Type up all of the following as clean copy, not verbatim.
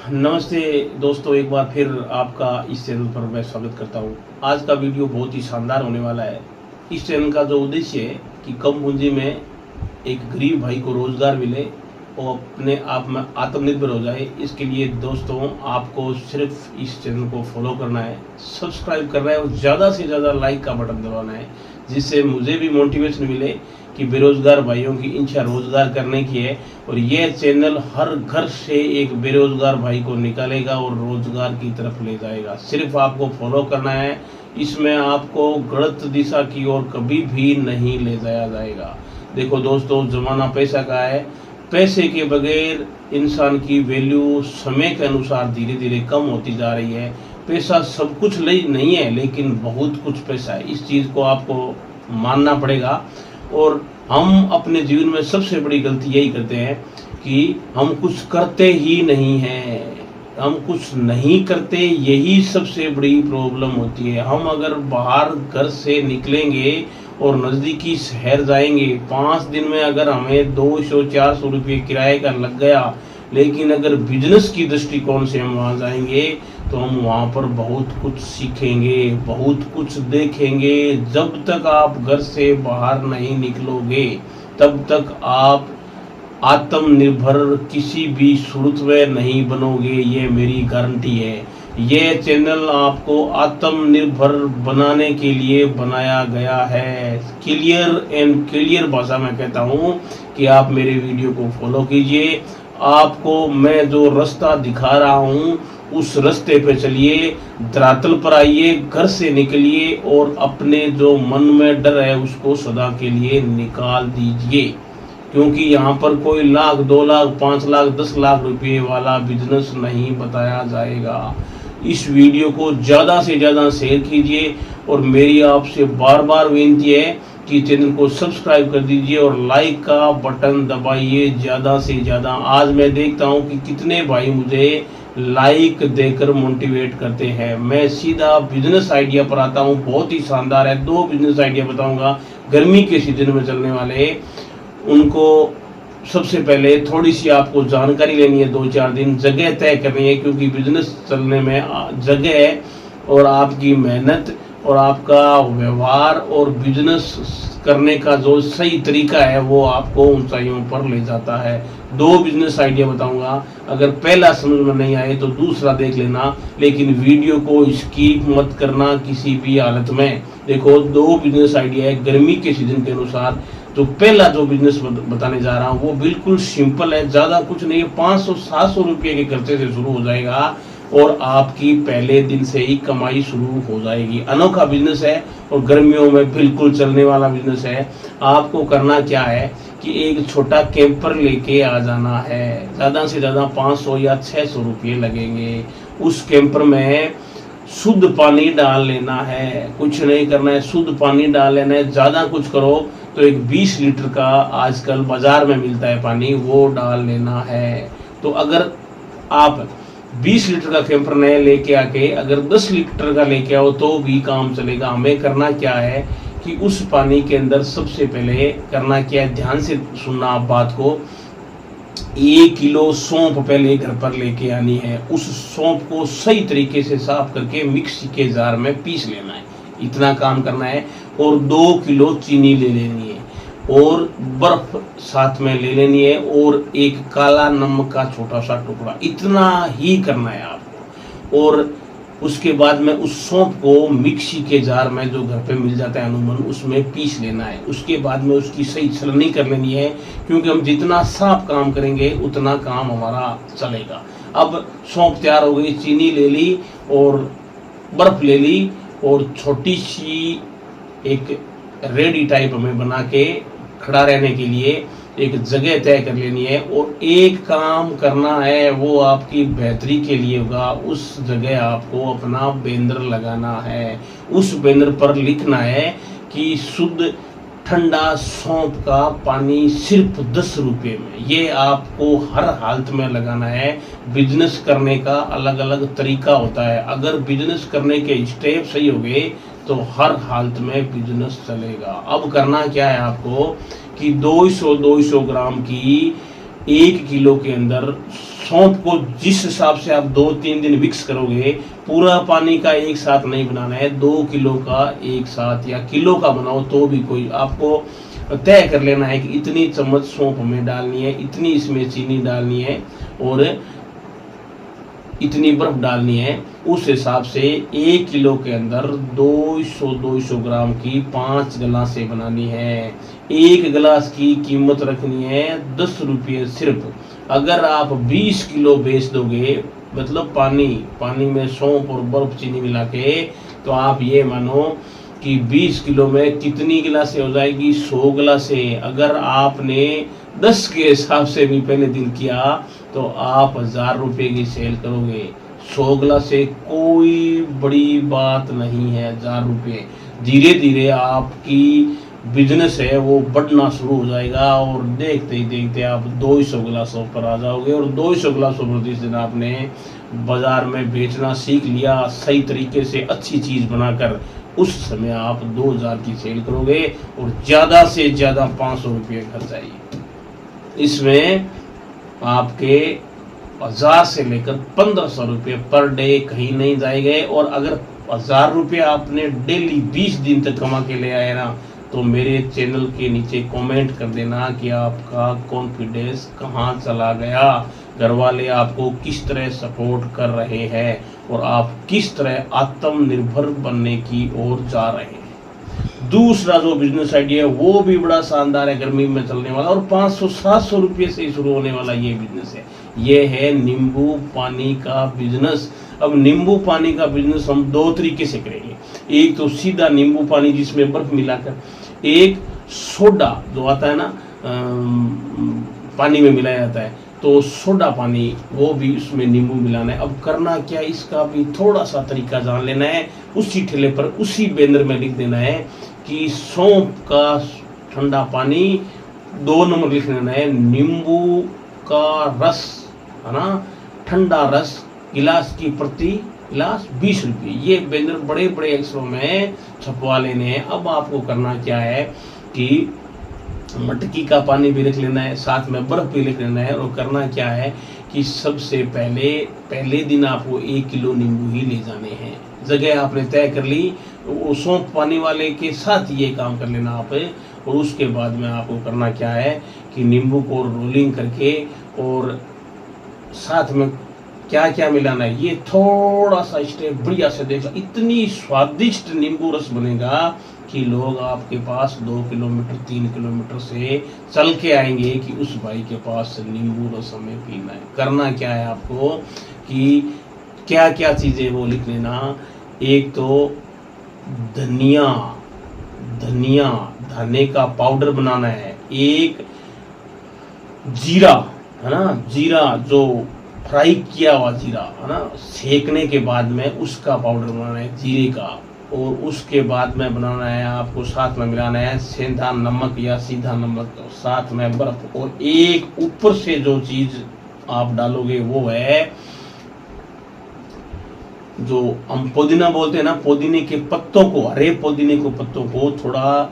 नमस्ते दोस्तों, एक बार फिर आपका इस चैनल पर मैं स्वागत करता हूं। आज का वीडियो बहुत ही शानदार होने वाला है। इस चैनल का जो उद्देश्य है कि कम पूंजी में एक गरीब भाई को रोज़गार मिले और अपने आप में आत्मनिर्भर हो जाए। इसके लिए दोस्तों आपको सिर्फ इस चैनल को फॉलो करना है, सब्सक्राइब करना है और ज़्यादा से ज़्यादा लाइक का बटन दबाना है, जिससे मुझे भी मोटिवेशन मिले कि बेरोज़गार भाइयों की इच्छा रोज़गार करने की है और यह चैनल हर घर से एक बेरोज़गार भाई को निकालेगा और रोज़गार की तरफ ले जाएगा। सिर्फ आपको फॉलो करना है, इसमें आपको गलत दिशा की ओर कभी भी नहीं ले जाया जाएगा। देखो दोस्तों, ज़माना पैसा का है। पैसे के बगैर इंसान की वैल्यू समय के अनुसार धीरे धीरे कम होती जा रही है। पैसा सब कुछ नहीं है, लेकिन बहुत कुछ पैसा है। इस चीज़ को आपको मानना पड़ेगा। और हम अपने जीवन में सबसे बड़ी गलती यही करते हैं कि हम कुछ करते ही नहीं हैं। हम कुछ नहीं करते, यही सबसे बड़ी प्रॉब्लम होती है। हम अगर बाहर घर से निकलेंगे और नज़दीकी शहर जाएंगे, 5 दिन में अगर हमें 200-400 रुपये किराए का लग गया, लेकिन अगर बिजनेस की दृष्टिकोण से हम वहाँ जाएंगे तो हम वहाँ पर बहुत कुछ सीखेंगे, बहुत कुछ देखेंगे। जब तक आप घर से बाहर नहीं निकलोगे तब तक आप आत्मनिर्भर किसी भी सूरत में नहीं बनोगे, ये मेरी गारंटी है। ये चैनल आपको आत्मनिर्भर बनाने के लिए बनाया गया है। क्लियर भाषा में कहता हूँ कि आप मेरे वीडियो को फॉलो कीजिए। आपको मैं जो रास्ता दिखा रहा हूँ उस रास्ते पे चलिए, धरातल पर आइए, घर से निकलिए और अपने जो मन में डर है उसको सदा के लिए निकाल दीजिए। क्योंकि यहाँ पर कोई 1 लाख, 2 लाख, 5 लाख, 10 लाख रुपये वाला बिजनेस नहीं बताया जाएगा। इस वीडियो को ज़्यादा से ज़्यादा शेयर कीजिए और मेरी आपसे बार बार विनती है कि चैनल को सब्सक्राइब कर दीजिए और लाइक का बटन दबाइए ज़्यादा से ज़्यादा। आज मैं देखता हूँ कि कितने भाई मुझे लाइक देकर मोटिवेट करते हैं। मैं सीधा बिजनेस आइडिया पर आता हूँ, बहुत ही शानदार है। 2 बिजनेस आइडिया बताऊँगा गर्मी के सीजन में चलने वाले। उनको सबसे पहले थोड़ी सी आपको जानकारी लेनी है, 2-4 दिन जगह तय करनी है, क्योंकि बिजनेस चलने में जगह और आपकी मेहनत और आपका व्यवहार और बिजनेस करने का जो सही तरीका है वो आपको ऊंचाइयों पर ले जाता है। 2 बिजनेस आइडिया बताऊंगा, अगर पहला समझ में नहीं आए तो दूसरा देख लेना, लेकिन वीडियो को स्किप मत करना किसी भी हालत में। देखो, 2 बिजनेस आइडिया है गर्मी के सीजन के अनुसार। तो पहला जो बिजनेस बताने जा रहा हूँ वो बिल्कुल सिंपल है, ज़्यादा कुछ नहीं है। 500-700 रुपये के खर्चे से शुरू हो जाएगा और आपकी पहले दिन से ही कमाई शुरू हो जाएगी। अनोखा बिजनेस है और गर्मियों में बिल्कुल चलने वाला बिजनेस है। आपको करना क्या है कि एक छोटा कैंपर लेके आ जाना है। ज़्यादा से ज़्यादा 500 या 600 रुपये लगेंगे। उस कैंपर में शुद्ध पानी डाल लेना है, कुछ नहीं करना है, शुद्ध पानी डाल लेना है। ज़्यादा कुछ करो तो एक 20 लीटर का आजकल बाजार में मिलता है पानी, वो डाल लेना है। तो अगर आप 20 लीटर का कैंपर नया लेके आके अगर 10 लीटर का लेके आओ तो भी काम चलेगा। हमें करना क्या है कि उस पानी के अंदर सबसे पहले करना क्या है, ध्यान से सुनना आप बात को। 1 किलो सौंफ पहले घर पर लेके आनी है। उस सौंफ को सही तरीके से साफ करके मिक्सी के जार में पीस लेना है, इतना काम करना है। और 2 किलो चीनी ले लेनी है और बर्फ साथ में ले लेनी है और एक काला नमक का छोटा सा टुकड़ा, इतना ही करना है आपको। और उसके बाद में उस सौंफ को मिक्सी के जार में जो घर पे मिल जाता है अमूमन, उसमें पीस लेना है। उसके बाद में उसकी सही छलनी कर लेनी है, क्योंकि हम जितना साफ काम करेंगे उतना काम हमारा चलेगा। अब सौंफ तैयार हो गई, चीनी ले ली और बर्फ ले ली और छोटी सी एक रेडी टाइप हमें बना के खड़ा रहने के लिए एक जगह तय कर लेनी है। और एक काम करना है, वो आपकी बेहतरी के लिए होगा। उस जगह आपको अपना बैनर लगाना है। उस बैनर पर लिखना है कि शुद्ध ठंडा सौंफ का पानी सिर्फ 10 रुपये में। ये आपको हर हालत में लगाना है। बिजनेस करने का अलग अलग तरीका होता है। अगर बिजनेस करने के स्टेप सही हो गए तो हर हालत में बिजनेस चलेगा। अब करना क्या है आपको कि 200 ग्राम की 1 किलो के अंदर सौंफ को जिस हिसाब से आप 2-3 दिन मिक्स करोगे, पूरा पानी का एक साथ नहीं बनाना है, 2 किलो का एक साथ या किलो का बनाओ तो भी कोई, आपको तय कर लेना है कि इतनी चम्मच सौंफ हमें डालनी है, इतनी इसमें चीनी डालनी है और इतनी बर्फ डालनी है। उस हिसाब से 1 किलो के अंदर 200 ग्राम की 5 गिलासें बनानी है। 1 गिलास की कीमत रखनी है 10 रुपये सिर्फ। अगर आप 20 किलो बेच दोगे, मतलब पानी में सौंफ और बर्फ चीनी मिला के, तो आप ये मानो कि 20 किलो में कितनी गिलासें हो जाएगी, 100 गिलासें। अगर आपने 10 के हिसाब से भी पहले दिन किया तो आप 1000 रुपये की सेल करोगे। 100 गिलासें कोई बड़ी बात नहीं है, 1000 रुपये। धीरे धीरे आपकी बिजनेस है वो बढ़ना शुरू हो जाएगा और देखते ही देखते आप 200 गिलासों पर आ जाओगे। और 200 गिलासों पर जिस दिन आपने बाजार में बेचना सीख लिया सही तरीके से, अच्छी चीज़ बनाकर, उस समय आप 2000 की सेल करोगे और ज़्यादा से ज़्यादा 500 रुपये खर्च आएगी। इसमें आपके 1000 से लेकर 1500 रुपये पर डे कहीं नहीं जाएंगे। और अगर 1000 रुपये आपने डेली 20 दिन तक कमा के ले आए ना, तो मेरे चैनल के नीचे कमेंट कर देना कि आपका कॉन्फिडेंस कहाँ चला गया, घर वाले आपको किस तरह सपोर्ट कर रहे हैं और आप किस तरह आत्मनिर्भर बनने की ओर जा रहे हैं। दूसरा जो बिजनेस आइडिया है वो भी बड़ा शानदार है, गर्मी में चलने वाला और 500-700 रुपये से शुरू होने वाला ये बिजनेस है। ये है नींबू पानी का बिजनेस। अब नींबू पानी का बिजनेस हम 2 तरीके से करेंगे। एक तो सीधा नींबू पानी जिसमें बर्फ मिलाकर, एक सोडा जो आता है ना, पानी में मिलाया जाता है, तो सोडा पानी वो भी उसमें नींबू मिलाना है। अब करना क्या, इसका भी थोड़ा सा तरीका जान लेना है। उसी ठेले पर उसी बैनर में लिख देना है कि सौंफ का ठंडा पानी, 2 नंबर लिख देना है, नींबू का रस है ना, ठंडा रस गिलास की प्रति गिलास 20 रुपये। ये बैनर बड़े बड़े अक्षरों में छपवा लेने हैं। अब आपको करना क्या है कि मटकी का पानी भी रख लेना है, साथ में बर्फ भी लिख लेना है। और करना क्या है कि सबसे पहले दिन आपको 1 किलो नींबू ही ले जाने हैं। जगह आपने तय कर ली, वो सौंफ पानी वाले के साथ ये काम कर लेना आप। और उसके बाद में आपको करना क्या है कि नींबू को रोलिंग करके और साथ में क्या क्या मिलाना है, ये थोड़ा सा स्टेप बढ़िया से देखा। इतनी स्वादिष्ट नींबू रस बनेगा कि लोग आपके पास 2 किलोमीटर 3 किलोमीटर से चल के आएंगे कि उस भाई के पास नींबू रस हमें पीना है। करना क्या है आपको कि क्या क्या चीज़ें वो लिख लेना। एक तो धनिया धनिया का पाउडर बनाना है। एक जीरा है ना, जीरा जो फ्राई किया हुआ जीरा है ना, सेकने के बाद में उसका पाउडर बनाना है जीरे का। और उसके बाद में बनाना है आपको, साथ में मिलाना है सेंधा नमक या सीधा नमक, साथ में बर्फ। और एक ऊपर से जो चीज आप डालोगे वो है जो हम पुदीना बोलते हैं ना, पुदीने के पत्तों को, हरे पुदीने के पत्तों को थोड़ा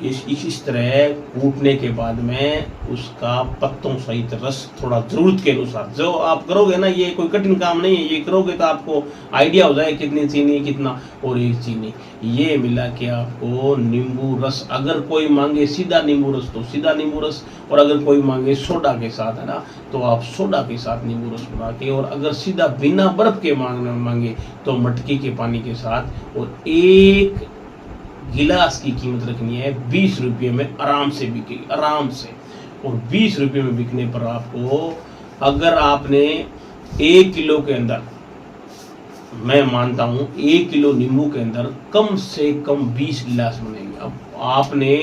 इस तरह कूटने के बाद में उसका पत्तों सहित रस थोड़ा जरूरत के अनुसार जो आप करोगे ना, ये कोई कठिन काम नहीं है। ये करोगे तो आपको आइडिया हो जाए कितनी चीनी कितना, और 1 चीनी ये मिला के आपको नींबू रस। अगर कोई मांगे सीधा नींबू रस तो सीधा नींबू रस, और अगर कोई मांगे सोडा के साथ है ना, तो आप सोडा के साथ नींबू रस बना के, और अगर सीधा बिना बर्फ के मांगे तो मटकी के पानी के साथ। और 1 गिलास की कीमत रखनी है 20 रुपये में, आराम से बिकेगी, आराम से। और 20 रुपये में बिकने पर आपको, अगर आपने 1 किलो के अंदर, मैं मानता हूँ 1 किलो नींबू के अंदर कम से कम 20 गिलास बनेंगे। अब आपने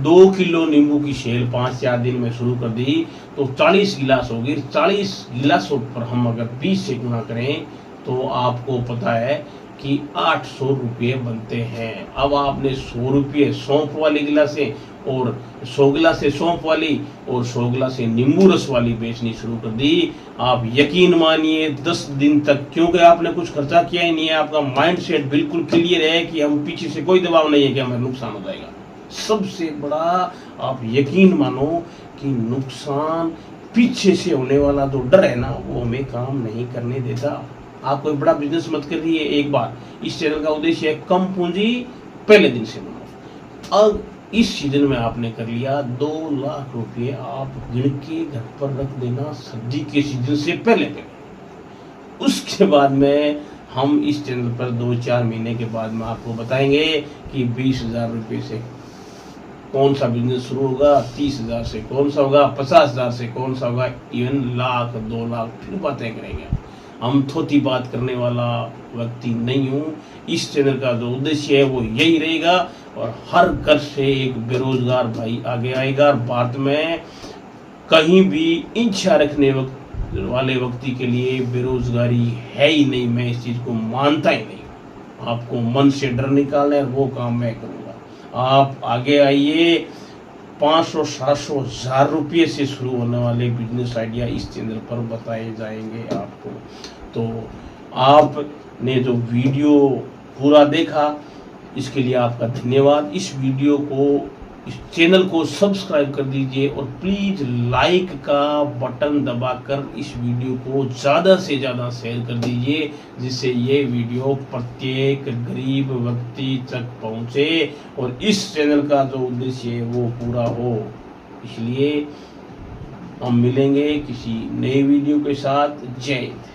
2 किलो नींबू की सेल 5-4 दिन में शुरू कर दी तो 40 गिलास होगी। 40 गिलासों पर हम अगर 20 से गुना करें तो आपको पता है कि 800 रुपये बनते हैं। अब आपने 100 रुपये सौंफ वाली गिलासें और 100 गिलासें सौंफ वाली और 100 गिलासें नींबू रस वाली बेचनी शुरू कर दी। आप यकीन मानिए 10 दिन तक, क्योंकि आपने कुछ खर्चा किया ही नहीं है, आपका माइंड सेट बिल्कुल क्लियर है कि हम पीछे से कोई दबाव नहीं है कि हमें नुकसान हो जाएगा। सबसे बड़ा आप यकीन मानो कि नुकसान पीछे से होने वाला जो डर है ना, वो हमें काम नहीं करने देता। आप कोई बड़ा बिजनेस मत करिए एक बार। इस चैनल का उद्देश्य है कम पूंजी पहले दिन से मुनाफा। अब इस सीजन में आपने कर लिया 2 लाख रुपए, आप गिन के घर पर रख देना सर्दी के सीजन से पहले पहले। उसके बाद में हम इस चैनल पर 2-4 महीने के बाद में आपको बताएंगे कि 20,000 रुपये से कौन सा बिजनेस शुरू होगा, 30,000 से कौन सा होगा, 50,000 से कौन सा होगा, इवन 1,00,000 2 लाख फिर बातें करेंगे। हम थोती बात करने वाला व्यक्ति नहीं हूँ। इस चैनल का जो उद्देश्य है वो यही रहेगा, और हर घर से एक बेरोजगार भाई आगे आएगा। भारत में कहीं भी इच्छा रखने वाले व्यक्ति के लिए बेरोजगारी है ही नहीं। मैं इस चीज को मानता ही नहीं। आपको मन से डर निकालना है, वो काम मैं करूँगा। आप आगे आइए। 500-700 हज़ार रुपये से शुरू होने वाले बिजनेस आइडिया इस चैनल पर बताए जाएंगे आपको। तो आपने जो वीडियो पूरा देखा, इसके लिए आपका धन्यवाद। इस वीडियो को, इस चैनल को सब्सक्राइब कर दीजिए, और प्लीज लाइक का बटन दबाकर इस वीडियो को ज़्यादा से ज़्यादा शेयर कर दीजिए, जिससे ये वीडियो प्रत्येक गरीब व्यक्ति तक पहुँचे और इस चैनल का जो उद्देश्य है वो पूरा हो। इसलिए हम मिलेंगे किसी नए वीडियो के साथ। जय हिंद।